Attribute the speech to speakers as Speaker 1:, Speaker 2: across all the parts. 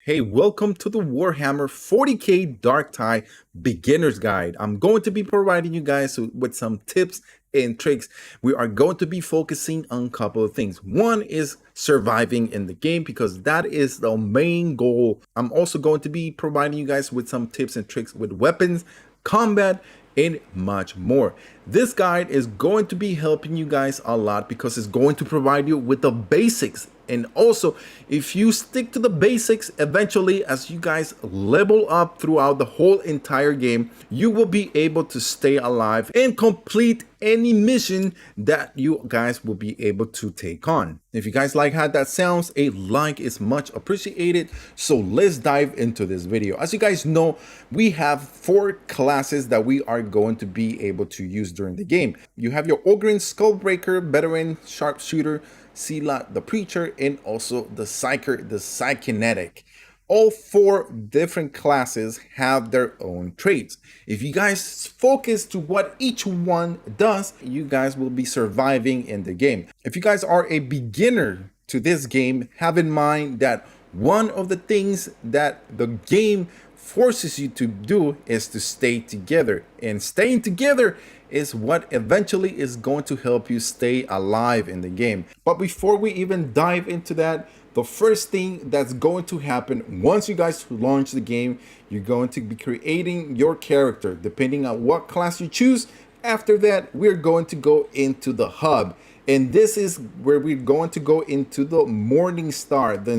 Speaker 1: Hey, welcome to the Warhammer 40k Darktide Beginner's Guide. I'm going to be providing you guys with some tips and tricks. We are going to be focusing on a couple of things. One is surviving in the game because that is the main goal. I'm also going to be providing you guys with some tips and tricks with weapons, combat, and much more. This guide is going to be helping you guys a lot because it's going to provide you with the basics. And also, if you stick to the basics, eventually as you guys level up throughout the whole entire game, you will be able to stay alive and complete any mission that you guys will be able to take on. If you guys like how that sounds, a like is much appreciated. So let's dive into this video. As you guys know, we have 4 classes that we are going to be able to use during the game. You have your Ogryn, Skullbreaker, Veteran, Sharpshooter, Zealot, the Preacher, and also the Psyker, the Psykinetic. All 4 different classes have their own traits. If you guys focus to what each one does, you guys will be surviving in the game. If you guys are a beginner to this game, have in mind that one of the things that the game forces you to do is to stay together, and staying together is what eventually is going to help you stay alive in the game. But before we even dive into that, the first thing that's going to happen once you guys launch the game, you're going to be creating your character depending on what class you choose. After that, we're going to go into the hub, and this is where we're going to go into the Morning Star, the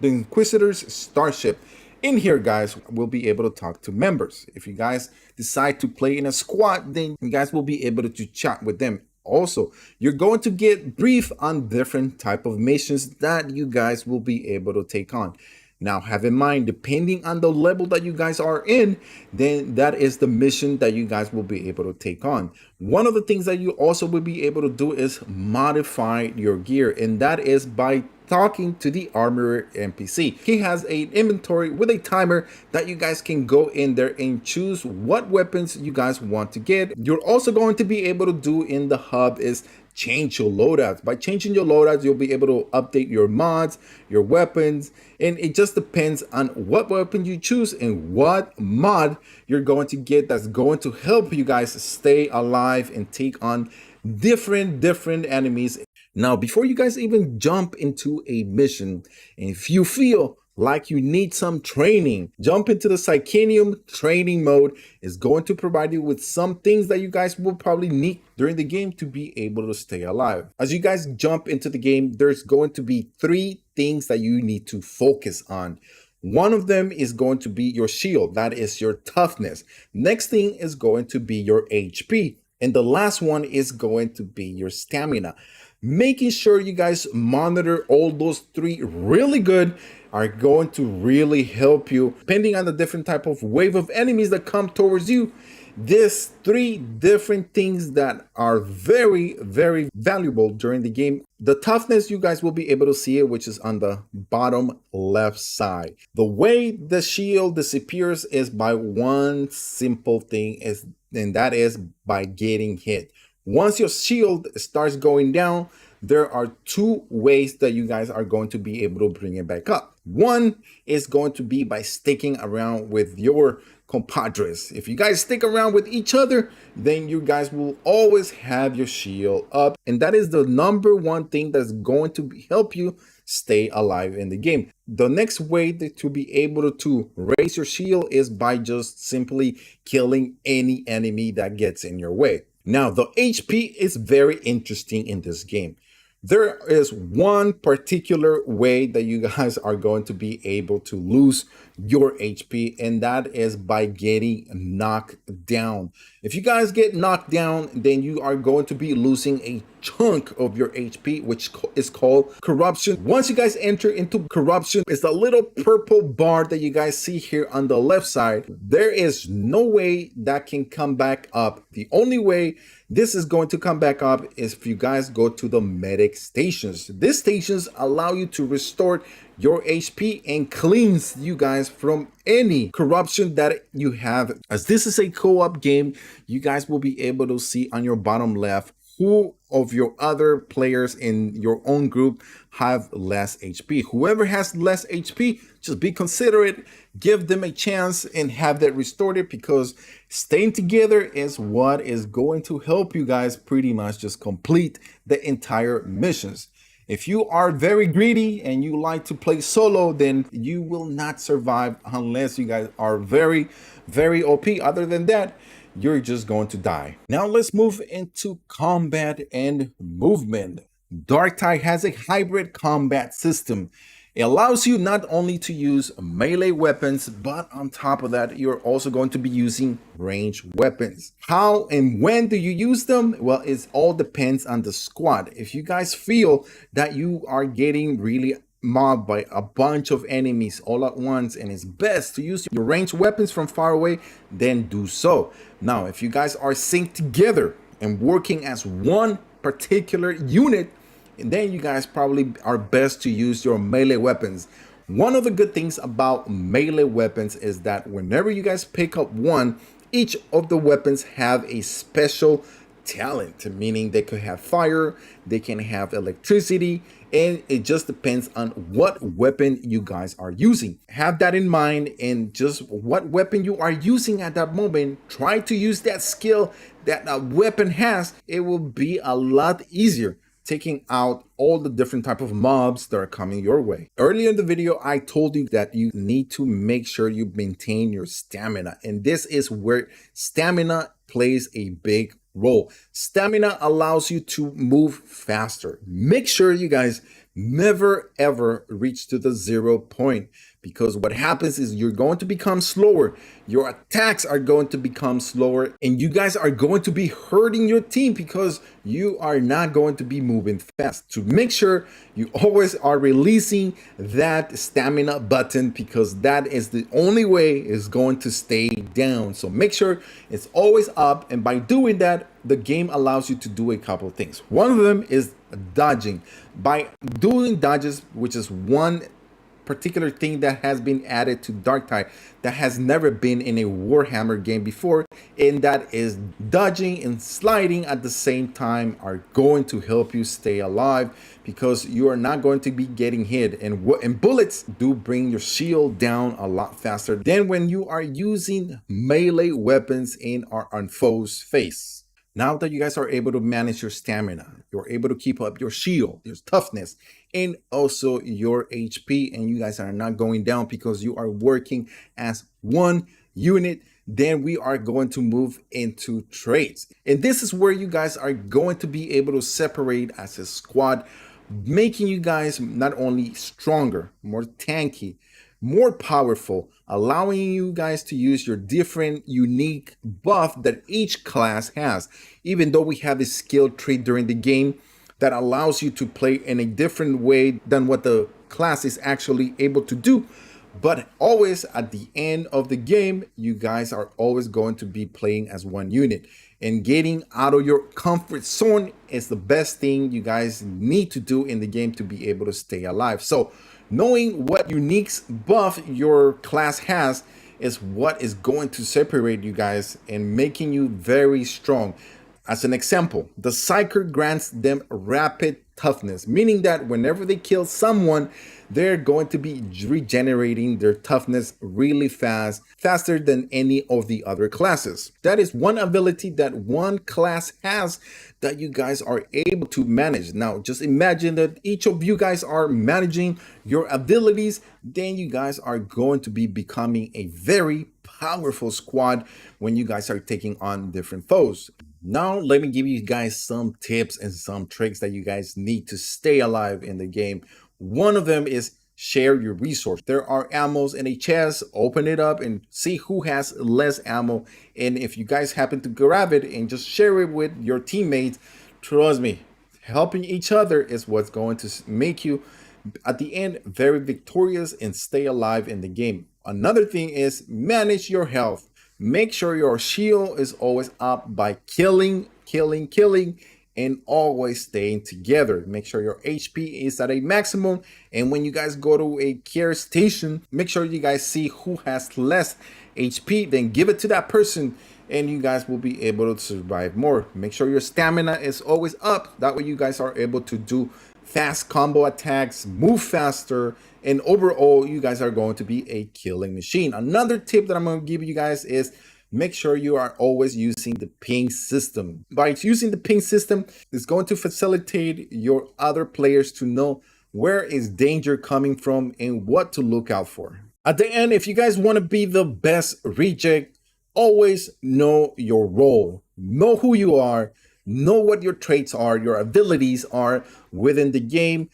Speaker 1: Inquisitor's starship. In here, guys, we'll be able to talk to members. If you guys decide to play in a squad, then you guys will be able to chat with them. Also, you're going to get brief on different type of missions that you guys will be able to take on. Now, have in mind, depending on the level that you guys are in, then that is the mission that you guys will be able to take on. One of the things that you also will be able to do is modify your gear, and that is by talking to the armorer NPC. He has an inventory with a timer that you guys can go in there and choose what weapons you guys want to get. You're also going to be able to do in the hub is change your loadouts. By changing your loadouts, you'll be able to update your mods, your weapons, and it just depends on what weapon you choose and what mod you're going to get that's going to help you guys stay alive and take on different enemies. Now, before you guys even jump into a mission, and if you feel like you need some training, jump into the Psychineum training mode. Is going to provide you with some things that you guys will probably need during the game to be able to stay alive. As you guys jump into the game, there's going to be 3 things that you need to focus on. One of them is going to be your shield, that is your toughness. Next thing is going to be your HP. And the last one is going to be your stamina. Making sure you guys monitor all those 3 really good are going to really help you depending on the different type of wave of enemies that come towards you. These 3 different things that are very valuable during the game. The toughness, you guys will be able to see it, which is on the bottom left side. The way the shield disappears is by one simple thing, and that is by getting hit. Once your shield starts going down, there are 2 ways that you guys are going to be able to bring it back up. One is going to be by sticking around with your compadres. If you guys stick around with each other, then you guys will always have your shield up. And that is the #1 thing that's going to help you stay alive in the game. The next way to be able to raise your shield is by just simply killing any enemy that gets in your way. Now, the HP is very interesting in this game. There is one particular way that you guys are going to be able to lose your HP, and that is by getting knocked down. If you guys get knocked down, then you are going to be losing a chunk of your HP, which is called corruption. Once you guys enter into corruption, it's the little purple bar that you guys see here on the left side. There is no way that can come back up. The only way this is going to come back up is if you guys go to the medic stations. These stations allow you to restore your HP and cleans you guys from any corruption that you have. As this is a co-op game, you guys will be able to see on your bottom left who of your other players in your own group have less HP. Whoever has less HP, just be considerate, give them a chance and have that restored, because staying together is what is going to help you guys pretty much just complete the entire missions. If you are very greedy and you like to play solo, then you will not survive unless you guys are very, very OP. Other than that, you're just going to die. Now let's move into combat and movement. Darktide has a hybrid combat system. It allows you not only to use melee weapons, but on top of that, you're also going to be using ranged weapons. How and when do you use them? Well, it all depends on the squad. If you guys feel that you are getting really mobbed by a bunch of enemies all at once and it's best to use your ranged weapons from far away, then do so. Now, if you guys are synced together and working as one particular unit, and then you guys probably are best to use your melee weapons. One of the good things about melee weapons is that whenever you guys pick up one, each of the weapons have a special talent, meaning they could have fire, they can have electricity, and it just depends on what weapon you guys are using. Have that in mind, and just what weapon you are using at that moment, try to use that skill that that weapon has. It will be a lot easier taking out all the different type of mobs that are coming your way. Earlier in the video, I told you that you need to make sure you maintain your stamina. And this is where stamina plays a big role. Stamina allows you to move faster. Make sure you guys never ever reach to the 0 point, because what happens is you're going to become slower, your attacks are going to become slower, and you guys are going to be hurting your team because you are not going to be moving fast. To make sure you always are releasing that stamina button, because that is the only way it's going to stay down. So make sure it's always up, and by doing that, the game allows you to do a couple of things. One of them is dodging. By doing dodges, which is one particular thing that has been added to Darktide that has never been in a Warhammer game before, and that is dodging and sliding at the same time are going to help you stay alive, because you are not going to be getting hit, and bullets do bring your shield down a lot faster than when you are using melee weapons in our foe's face. Now that you guys are able to manage your stamina, you're able to keep up your shield, your toughness, and also your HP, and you guys are not going down because you are working as one unit, then we are going to move into traits. And this is where you guys are going to be able to separate as a squad, making you guys not only stronger, more tanky, more powerful, allowing you guys to use your different unique buff that each class has. Even though we have a skill tree during the game that allows you to play in a different way than what the class is actually able to do, but always at the end of the game, you guys are always going to be playing as one unit, and getting out of your comfort zone is the best thing you guys need to do in the game to be able to stay alive. So knowing what unique buff your class has is what is going to separate you guys and making you very strong. As an example, the Psyker grants them rapid toughness, meaning that whenever they kill someone, they're going to be regenerating their toughness really fast, faster than any of the other classes. That is one ability that one class has that you guys are able to manage. Now, just imagine that each of you guys are managing your abilities, then you guys are going to be becoming a very powerful squad when you guys are taking on different foes. Now, let me give you guys some tips and some tricks that you guys need to stay alive in the game. One of them is share your resource. There are ammos in a chest, open it up and see who has less ammo. And if you guys happen to grab it and just share it with your teammates, trust me, helping each other is what's going to make you, at the end, very victorious and stay alive in the game. Another thing is manage your health. Make sure your shield is always up by killing, and always staying together. Make sure your HP is at a maximum. And when you guys go to a care station, make sure you guys see who has less HP, then give it to that person and you guys will be able to survive more. Make sure your stamina is always up. That way you guys are able to do fast combo attacks, move faster, and overall you guys are going to be a killing machine. Another tip that I'm going to give you guys is make sure you are always using the ping system. By using the ping system, it's going to facilitate your other players to know where is danger coming from and what to look out for. At the end, if you guys want to be the best reject, always know your role, know who you are, know what your traits are, your abilities are within the game,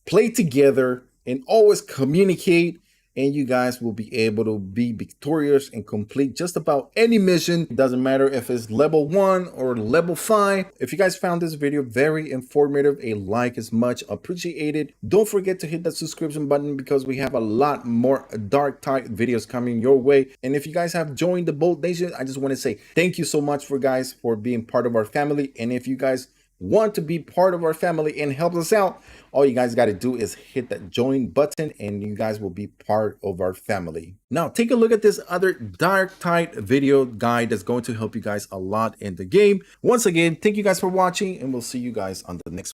Speaker 1: play together, and always communicate, and you guys will be able to be victorious and complete just about any mission. It doesn't matter if it's level 1 or level 5. If you guys found this video very informative, a like is much appreciated. Don't forget to hit that subscription button because we have a lot more Darktide videos coming your way. And if you guys have joined the Bold Nation, I just want to say thank you so much for being part of our family. And if you guys want to be part of our family and help us out, all you guys got to do is hit that join button and you guys will be part of our family. Now take a look at this other Darktide video guide that's going to help you guys a lot in the game. Once again, thank you guys for watching, and we'll see you guys on the next